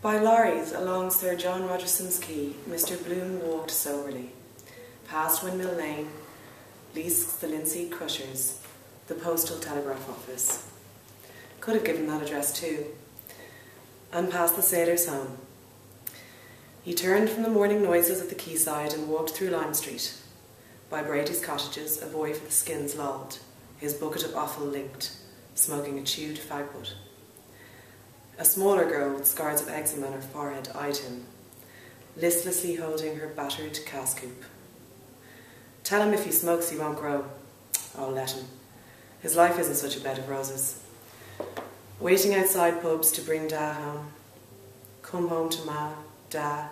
By lorries along Sir John Rogerson's quay, Mr. Bloom walked soberly, past Windmill Lane, Leask's the linseed crushers, the postal telegraph office. Could have given that address too. And past the Sailor's Home. He turned from the morning noises at the quayside and walked through Lime Street. By Brady's cottages, a boy for the skins lolled, his bucket of offal linked, smoking a chewed fagwood. A smaller girl with scars of eczema on her forehead eyed him, listlessly holding her battered cascoop. Tell him if he smokes he won't grow. Oh, let him. His life isn't such a bed of roses. Waiting outside pubs to bring Da home. Come home to Ma, Da,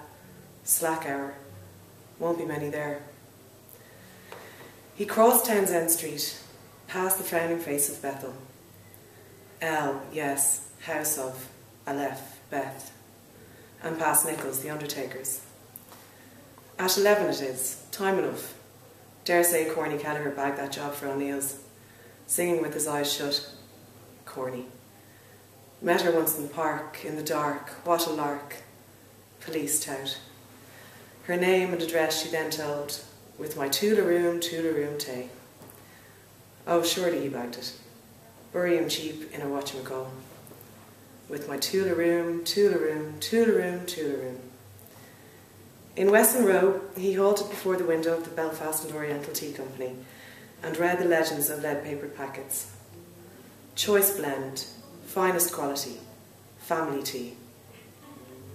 slack hour. Won't be many there. He crossed Townsend Street, past the frowning face of Bethel. Yes, house of Aleph, Beth, and past Nichols, the undertakers. At 11 it is, time enough. Dare say Corny Kelleher bagged that job for O'Neill's, singing with his eyes shut. Corny. Met her once in the park, in the dark, what a lark. Police tout. Her name and address she then told, with my Toolaroom tay. Oh, surely he bagged it. Bury him cheap in a whatchamacall. With my Toolaroom. In Weston Row, he halted before the window of the Belfast and Oriental Tea Company and read the legends of lead-papered packets. Choice blend, finest quality, family tea.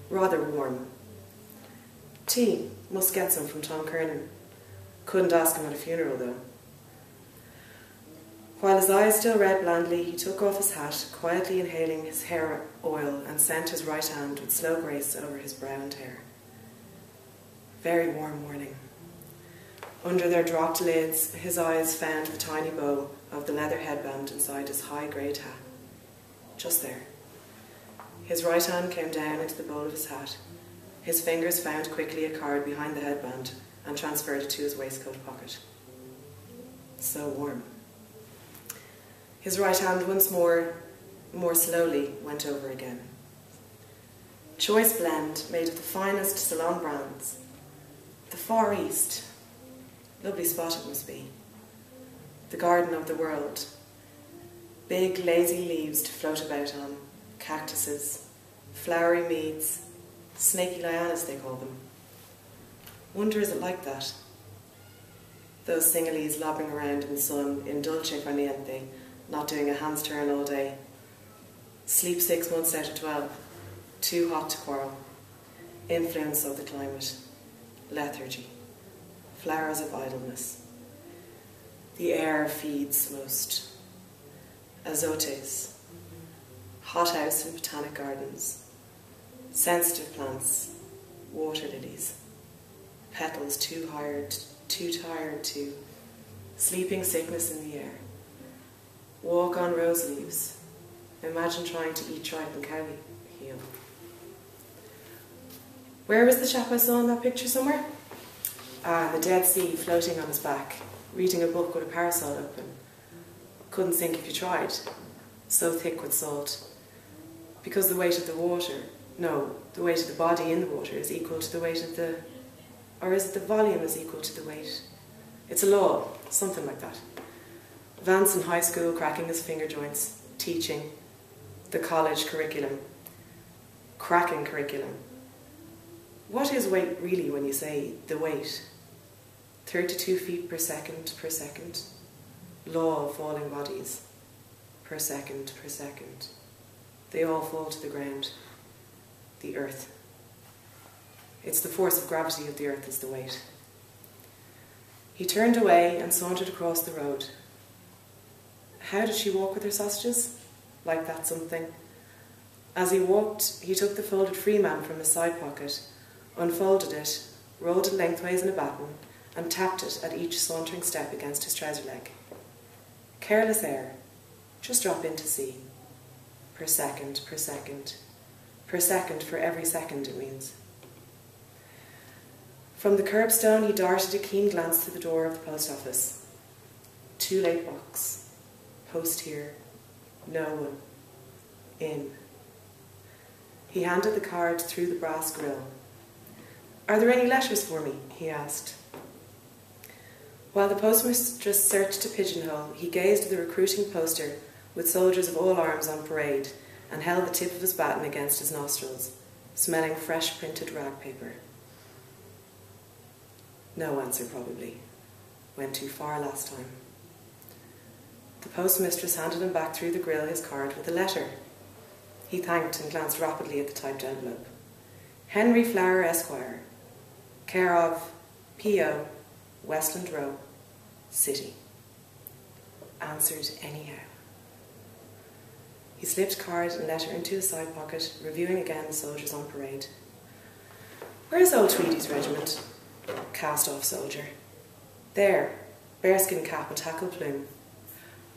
Rather warm. Tea, must get some from Tom Kernan. Couldn't ask him at a funeral, though. While his eyes still read blandly, he took off his hat, quietly inhaling his hair oil, and sent his right hand with slow grace over his browned hair. Very warm morning. Under their dropped lids, his eyes found the tiny bow of the leather headband inside his high-grade hat. Just there. His right hand came down into the bowl of his hat. His fingers found quickly a card behind the headband and transferred it to his waistcoat pocket. So warm. His right hand once more slowly, went over again. Choice blend made of the finest Ceylon brands. The Far East. Lovely spot it must be. The garden of the world. Big lazy leaves to float about on, cactuses, flowery meads, snaky lianas they call them. Wonder is it like that? Those singleys lobbing around in the sun, in dolce far niente, not doing a hand's turn all day. Sleep 6 months out of 12. Too hot to quarrel. Influence of the climate. Lethargy. Flowers of idleness. The air feeds most. Azotes. Hothouse in botanic gardens. Sensitive plants. Water lilies. Petals too tired to. Sleeping sickness in the air. Walk on rose leaves. Imagine trying to eat tripe cow heel. Where was the chap I saw in that picture somewhere? The Dead Sea, floating on his back, reading a book with a parasol open. Couldn't sink if you tried. So thick with salt. Because the weight of the water, no, the weight of the body in the water is equal to the weight of the, or is it the volume is equal to the weight? It's a law, something like that. Vance in high school, cracking his finger joints, teaching, the college curriculum, cracking curriculum. What is weight really when you say the weight? 32 feet per second, law of falling bodies, per second. They all fall to the ground, the earth. It's the force of gravity of the earth is the weight. He turned away and sauntered across the road. How did she walk with her sausages? Like that something. As he walked, he took the folded Freeman from his side pocket, unfolded it, rolled it lengthways in a baton, and tapped it at each sauntering step against his trouser leg. Careless air. Just drop in to see. Per second. Per second for every second, it means. From the curbstone, he darted a keen glance to the door of the post office. Too late box. Post here. No one. In. He handed the card through the brass grill. "Are there any letters for me?" he asked. While the postmistress searched a pigeonhole, he gazed at the recruiting poster with soldiers of all arms on parade and held the tip of his baton against his nostrils, smelling fresh printed rag paper. No answer, probably. Went too far last time. The postmistress handed him back through the grill his card with a letter. He thanked and glanced rapidly at the typed envelope. Henry Flower, Esquire, care of P.O., Westland Row, City. Answered anyhow. He slipped card and letter into his side pocket, reviewing again the soldiers on parade. "Where's old Tweedy's regiment?" "Cast-off soldier." "There, bearskin cap and tackle plume."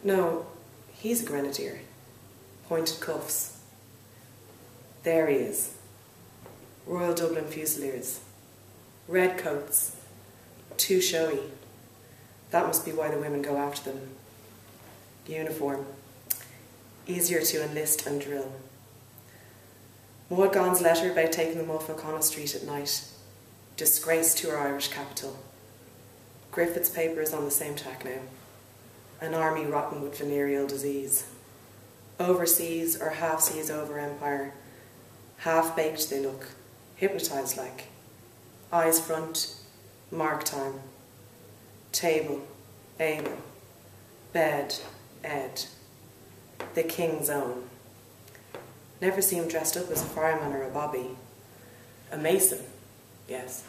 "No, he's a grenadier. Pointed cuffs." "There he is. Royal Dublin Fusiliers. Red coats. Too showy. That must be why the women go after them. Uniform. Easier to enlist and drill." Maud Gonne's letter about taking them off O'Connell Street at night. Disgrace to our Irish capital. Griffith's paper is on the same tack now. An army rotten with venereal disease. Overseas or half seas over empire. Half-baked they look. Hypnotised like. Eyes front. Mark time. Table. Able. Bed. Ed. The King's Own. Never see him dressed up as a fireman or a bobby. A mason, yes.